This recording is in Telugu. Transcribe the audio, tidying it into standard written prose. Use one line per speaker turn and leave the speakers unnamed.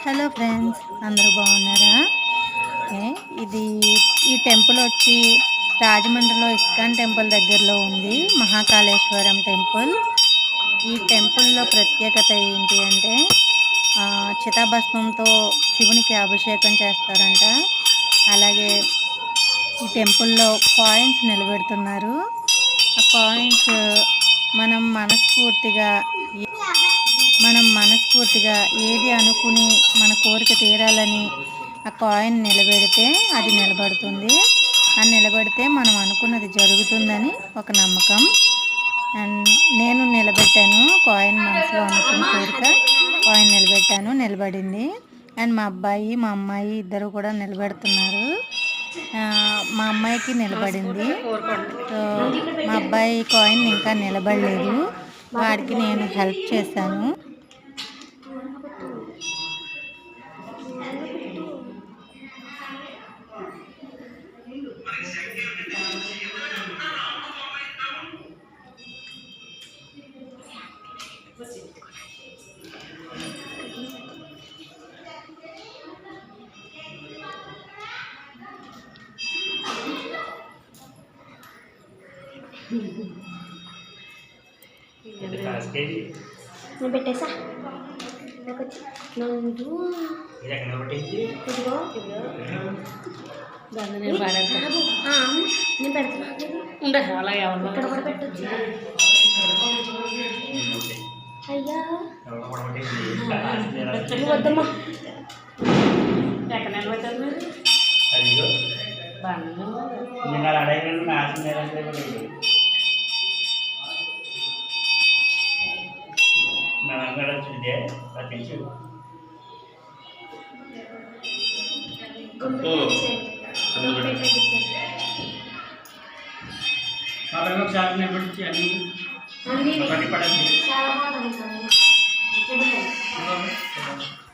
హలో ఫ్రెండ్స్, అందరూ బాగున్నారా? ఓకే, ఇది ఈ టెంపుల్ వచ్చి రాజమండ్రిలో ఇస్కాన్ టెంపుల్ దగ్గరలో ఉంది. మహాకాళేశ్వరం టెంపుల్. ఈ టెంపుల్లో ప్రత్యేకత ఏంటి అంటే చితాభస్మంతో శివునికి అభిషేకం చేస్తారంట. అలాగే ఈ టెంపుల్లో కాయిన్స్ నిలబెడుతున్నారు. ఆ కాయిన్స్ మనం మనస్ఫూర్తిగా ఏది అనుకుని మన కోరిక తీరాలని ఆ కాయిన్ నిలబెడితే అది నిలబడుతుంది. అది నిలబడితే మనం అనుకున్నది జరుగుతుందని ఒక నమ్మకం. అండ్ నేను నిలబెట్టాను కాయిన్, మనసులో అనుకున్న కోరిక కాయిన్ నిలబెట్టాను, నిలబడింది. అండ్ మా అబ్బాయి మా అమ్మాయి ఇద్దరు కూడా నిలబెడుతున్నారు. మా అమ్మాయికి నిలబడింది. సో మా అబ్బాయి కాయిన్ ఇంకా నిలబడలేదు, వాడికి నేను హెల్ప్ చేశాను.
నేను పెట్టేసా నేను పెడతాను. ఇక్కడ కూడా పెట్టచ్చు. అయ్యా వద్దమ్మా, ఎక్కడ నిలబెట్టారు